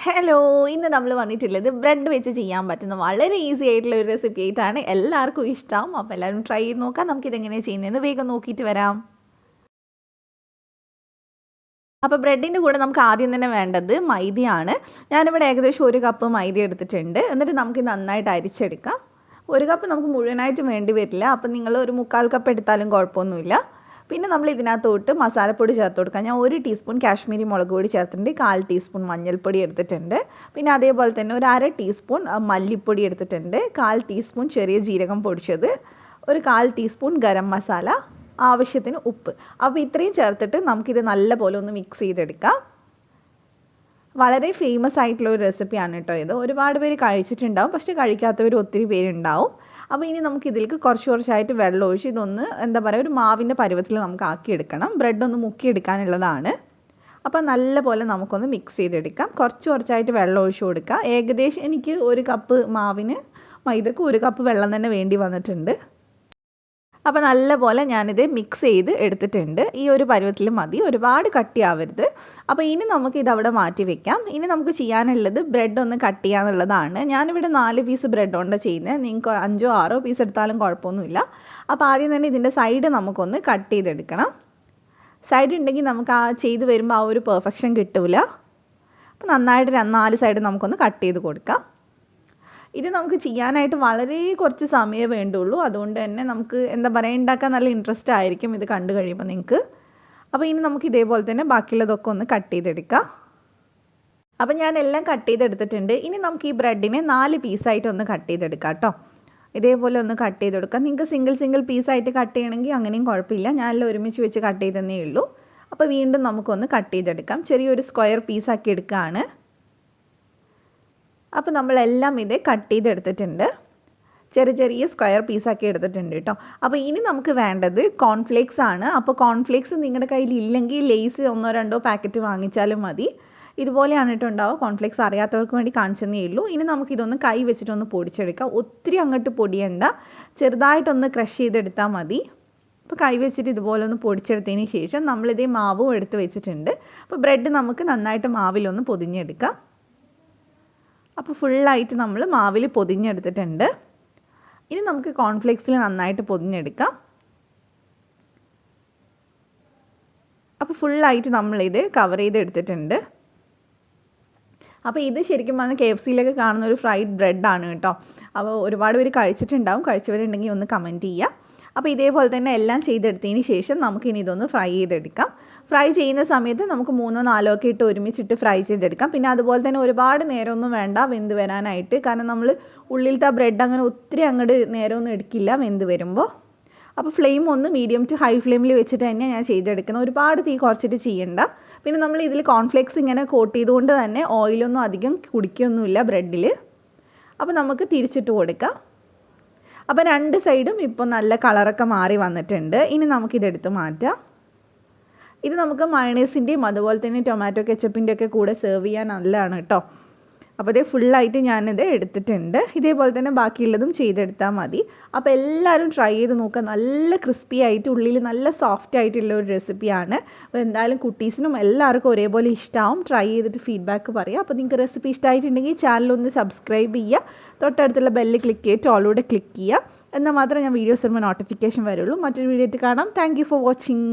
Hello, ഇന്ന് നമ്മൾ വന്നിട്ടുള്ളത് ബ്രെഡ് വെച്ച് ചെയ്യാൻ പറ്റുന്ന വളരെ ഈസി ആയിട്ടുള്ള ഒരു റെസിപ്പി ആയിട്ടാണ്. എല്ലാവർക്കും ഇഷ്ടം. അപ്പോൾ എല്ലാവരും ട്രൈ ചെയ്ത് നോക്കാം. നമുക്കിതെങ്ങനെയാണ് ചെയ്യുന്നതെന്ന് വേഗം നോക്കിയിട്ട് വരാം. അപ്പോൾ ബ്രെഡിൻ്റെ കൂടെ നമുക്ക് ആദ്യം തന്നെ വേണ്ടത് മൈദയാണ്. ഞാനിവിടെ ഏകദേശം 1 കപ്പ് മൈദ എടുത്തിട്ടുണ്ട്. എന്നിട്ട് നമുക്ക് നന്നായിട്ട് അരിച്ചെടുക്കാം. 1 കപ്പ് നമുക്ക് മുഴുവനായിട്ട് വേണ്ടി വരില്ല. അപ്പോൾ നിങ്ങൾ ഒരു 1/4 കപ്പ് എടുത്താലും കുഴപ്പമൊന്നുമില്ല. പിന്നെ നമ്മൾ ഇതിനകത്തോട്ട് മസാലപ്പൊടി ചേർത്ത് കൊടുക്കാം. ഞാൻ 1 ടീസ്പൂൺ കാശ്മീരി മുളക് പൊടി ചേർത്തിട്ടുണ്ട്, 1/4 ടീസ്പൂൺ മഞ്ഞൾപ്പൊടി എടുത്തിട്ടുണ്ട്. പിന്നെ അതേപോലെ തന്നെ ഒരു 1/2 ടീസ്പൂൺ മല്ലിപ്പൊടി എടുത്തിട്ടുണ്ട്, 1/4 ടീസ്പൂൺ ചെറിയ ജീരകം പൊടിച്ചത്, ഒരു 1/4 ടീസ്പൂൺ ഗരം മസാല, ആവശ്യത്തിന് ഉപ്പ്. അപ്പോൾ ഇത്രയും ചേർത്തിട്ട് നമുക്കിത് നല്ലപോലെ ഒന്ന് മിക്സ് ചെയ്തെടുക്കാം. വളരെ ഫേമസ് ആയിട്ടുള്ള ഒരു റെസിപ്പിയാണ് കേട്ടോ ഇത്. ഒരുപാട് പേര് കഴിച്ചിട്ടുണ്ടാവും, പക്ഷേ കഴിക്കാത്തവർ ഒത്തിരി പേരുണ്ടാവും. അപ്പോൾ ഇനി നമുക്ക് ഇതിലേക്ക് കുറച്ചായിട്ട് വെള്ളം ഒഴിച്ച് ഇതൊന്ന് എന്താ പറയുക ഒരു മാവിൻ്റെ പരുവത്തിൽ നമുക്ക് ആക്കിയെടുക്കണം. ബ്രെഡ് ഒന്ന് മുക്കിയെടുക്കാനുള്ളതാണ്. അപ്പോൾ നല്ലപോലെ നമുക്കൊന്ന് മിക്സ് ചെയ്തെടുക്കാം. കുറച്ചായിട്ട് വെള്ളം ഒഴിച്ച് കൊടുക്കുക. ഏകദേശം എനിക്ക് 1 കപ്പ് മാവിന് മൈദക്ക് 1 കപ്പ് വെള്ളം തന്നെ വേണ്ടി വന്നിട്ടുണ്ട്. അപ്പോൾ നല്ലപോലെ ഞാനിത് മിക്സ് ചെയ്ത് എടുത്തിട്ടുണ്ട്. ഈ ഒരു പരുവത്തിൽ മതി, ഒരുപാട് കട്ടിയാവരുത്. അപ്പോൾ ഇനി നമുക്കിത് അവിടെ മാറ്റി വെക്കാം. ഇനി നമുക്ക് ചെയ്യാനുള്ളത് ബ്രെഡ് ഒന്ന് കട്ട് ചെയ്യാന്നുള്ളതാണ്. ഞാനിവിടെ 4 പീസ് ബ്രെഡ് കൊണ്ടാണ് ചെയ്യുന്നത്. നിങ്ങൾക്ക് 5 6 പീസ് എടുത്താലും കുഴപ്പമൊന്നുമില്ല. അപ്പോൾ ആദ്യം തന്നെ ഇതിൻ്റെ സൈഡ് നമുക്കൊന്ന് കട്ട് ചെയ്തെടുക്കണം. സൈഡ് ഉണ്ടെങ്കിൽ നമുക്ക് ആ ചെയ്ത് വരുമ്പോൾ ആ ഒരു പെർഫെക്ഷൻ കിട്ടില്ല. അപ്പോൾ നന്നായിട്ട് 4 സൈഡ് നമുക്കൊന്ന് കട്ട് ചെയ്ത് കൊടുക്കാം. ഇത് നമുക്ക് ചെയ്യാനായിട്ട് വളരെ കുറച്ച് സമയമേ വേണ്ടുള്ളൂ. അതുകൊണ്ട് തന്നെ നമുക്ക് എന്താ പറയുക ഉണ്ടാക്കാൻ നല്ല ഇൻട്രസ്റ്റ് ആയിരിക്കും ഇത് കണ്ടു കഴിയുമ്പോൾ നിങ്ങൾക്ക്. അപ്പോൾ ഇനി നമുക്ക് ഇതേപോലെ തന്നെ ബാക്കിയുള്ളതൊക്കെ ഒന്ന് കട്ട് ചെയ്തെടുക്കാം. അപ്പോൾ ഞാൻ എല്ലാം കട്ട് ചെയ്തെടുത്തിട്ടുണ്ട്. ഇനി നമുക്ക് ഈ ബ്രെഡിനെ 4 പീസായിട്ട് ഒന്ന് കട്ട് ചെയ്തെടുക്കാം കേട്ടോ. ഇതേപോലെ ഒന്ന് കട്ട് ചെയ്തെടുക്കാം. നിങ്ങൾക്ക് സിംഗിൾ പീസായിട്ട് കട്ട് ചെയ്യണമെങ്കിൽ അങ്ങനെയും കുഴപ്പമില്ല. ഞാനെല്ലാം ഒരുമിച്ച് വെച്ച് കട്ട് ചെയ്തതന്നേ ഉള്ളൂ. അപ്പോൾ വീണ്ടും നമുക്കൊന്ന് കട്ട് ചെയ്തെടുക്കാം. ചെറിയൊരു സ്ക്വയർ പീസാക്കി എടുക്കുകയാണ്. അപ്പോൾ നമ്മളെല്ലാം ഇത് കട്ട് ചെയ്തെടുത്തിട്ടുണ്ട്. ചെറിയ സ്ക്വയർ പീസാക്കി എടുത്തിട്ടുണ്ട് കേട്ടോ. അപ്പോൾ ഇനി നമുക്ക് വേണ്ടത് കോൺഫ്ലേക്സ് ആണ്. അപ്പോൾ കോൺഫ്ലേക്സ് നിങ്ങളുടെ കയ്യിൽ ഇല്ലെങ്കിൽ ലേസ് 1-2 പാക്കറ്റ് വാങ്ങിച്ചാലും മതി. ഇതുപോലെയാണ് കേട്ടോ ഉണ്ടാവുക. കോൺഫ്ലേക്സ് അറിയാത്തവർക്ക് വേണ്ടി കാണിച്ചതേ ഉള്ളൂ. ഇനി നമുക്കിതൊന്ന് കൈ വെച്ചിട്ടൊന്ന് പൊടിച്ചെടുക്കാം. ഒത്തിരി അങ്ങോട്ട് പൊടിയണ്ട, ചെറുതായിട്ടൊന്ന് ക്രഷ് ചെയ്തെടുത്താൽ മതി. അപ്പോൾ കൈ വെച്ചിട്ട് ഇതുപോലെ ഒന്ന് പൊടിച്ചെടുത്തതിന് ശേഷം നമ്മളിതേ മാവും എടുത്ത് വെച്ചിട്ടുണ്ട്. അപ്പോൾ ബ്രെഡ് നമുക്ക് നന്നായിട്ട് മാവിലൊന്ന് പൊതിഞ്ഞെടുക്കാം. അപ്പോൾ ഫുള്ളായിട്ട് നമ്മൾ മാവിൽ പൊതിഞ്ഞെടുത്തിട്ടുണ്ട്. ഇനി നമുക്ക് കോൺഫ്ലേക്സിൽ നന്നായിട്ട് പൊതിഞ്ഞെടുക്കാം. അപ്പോൾ ഫുള്ളായിട്ട് നമ്മളിത് കവർ ചെയ്തെടുത്തിട്ടുണ്ട്. അപ്പോൾ ഇത് ശരിക്കും പറഞ്ഞാൽ KFCയിലൊക്കെ കാണുന്ന ഒരു ഫ്രൈഡ് ബ്രെഡാണ് കേട്ടോ. അപ്പോൾ ഒരുപാട് പേര് കഴിച്ചിട്ടുണ്ടാവും. കഴിച്ചവരുണ്ടെങ്കിൽ ഒന്ന് കമൻറ്റ് ചെയ്യുക. അപ്പോൾ ഇതേപോലെ തന്നെ എല്ലാം ചെയ്തെടുത്തതിന് ശേഷം നമുക്കിനി ഇതൊന്ന് ഫ്രൈ ചെയ്തെടുക്കാം. ഫ്രൈ ചെയ്യുന്ന സമയത്ത് നമുക്ക് 3-4 ഒക്കെ ഇട്ട് ഒരുമിച്ചിട്ട് ഫ്രൈ ചെയ്തെടുക്കാം. പിന്നെ അതുപോലെ തന്നെ ഒരുപാട് നേരമൊന്നും വേണ്ട വെന്ത് വരാനായിട്ട്. കാരണം നമ്മൾ ഉള്ളിലത്തെ ബ്രെഡ് അങ്ങനെ ഒത്തിരി അങ്ങോട്ട് നേരമൊന്നും എടുക്കില്ല വെന്ത് വരുമ്പോൾ. അപ്പോൾ ഫ്ലെയിം ഒന്ന് മീഡിയം ടു ഹൈ ഫ്ലെയിമിൽ വെച്ചിട്ട് തന്നെ ഞാൻ ചെയ്തെടുക്കുന്നത്. ഒരുപാട് തീ കുറച്ചിട്ട് ചെയ്യണ്ട. പിന്നെ നമ്മൾ ഇതിൽ കോൺഫ്ലേക്സ് ഇങ്ങനെ കോട്ട് ചെയ്തുകൊണ്ട് തന്നെ ഓയിലൊന്നും അധികം കുടിക്കൊന്നുമില്ല ബ്രെഡിൽ. അപ്പോൾ നമുക്ക് തിരിച്ചിട്ട് കൊടുക്കാം. അപ്പോൾ 2 സൈഡും ഇപ്പോൾ നല്ല കളറൊക്കെ മാറി വന്നിട്ടുണ്ട്. ഇനി നമുക്കിതെടുത്ത് മാറ്റാം. ഇത് നമുക്ക് മയണൈസിൻ്റെയും അതുപോലെ തന്നെ ടൊമാറ്റോ കെച്ചപ്പിൻ്റെ ഒക്കെ കൂടെ സെർവ് ചെയ്യാൻ നല്ലതാണ് കേട്ടോ. അപ്പോൾ ഇതേ ഫുള്ളായിട്ട് ഞാനിത് എടുത്തിട്ടുണ്ട്. ഇതേപോലെ തന്നെ ബാക്കിയുള്ളതും ചെയ്തെടുത്താൽ മതി. അപ്പോൾ എല്ലാവരും ട്രൈ ചെയ്ത് നോക്കുക. നല്ല ക്രിസ്പി ആയിട്ട് ഉള്ളിൽ നല്ല സോഫ്റ്റ് ആയിട്ടുള്ള ഒരു റെസിപ്പിയാണ്. അപ്പോൾ എന്തായാലും കുട്ടീസിനും എല്ലാവർക്കും ഒരേപോലെ ഇഷ്ടമാവും. ട്രൈ ചെയ്തിട്ട് ഫീഡ്ബാക്ക് പറയുക. അപ്പോൾ നിങ്ങൾക്ക് റെസിപ്പി ഇഷ്ടമായിട്ടുണ്ടെങ്കിൽ ചാനലൊന്ന് സബ്സ്ക്രൈബ് ചെയ്യുക. തൊട്ടടുത്തുള്ള ബെല്ല് ക്ലിക്ക് ചെയ്തിട്ട് ഓളൂടെ ക്ലിക്ക് ചെയ്യുക. എന്നാൽ മാത്രമേ ഞാൻ വീഡിയോസ് വരുമ്പോൾ നോട്ടിഫിക്കേഷൻ വരുള്ളൂ. മറ്റൊരു വീഡിയോ ആയിട്ട് കാണാം. Thank you for watching.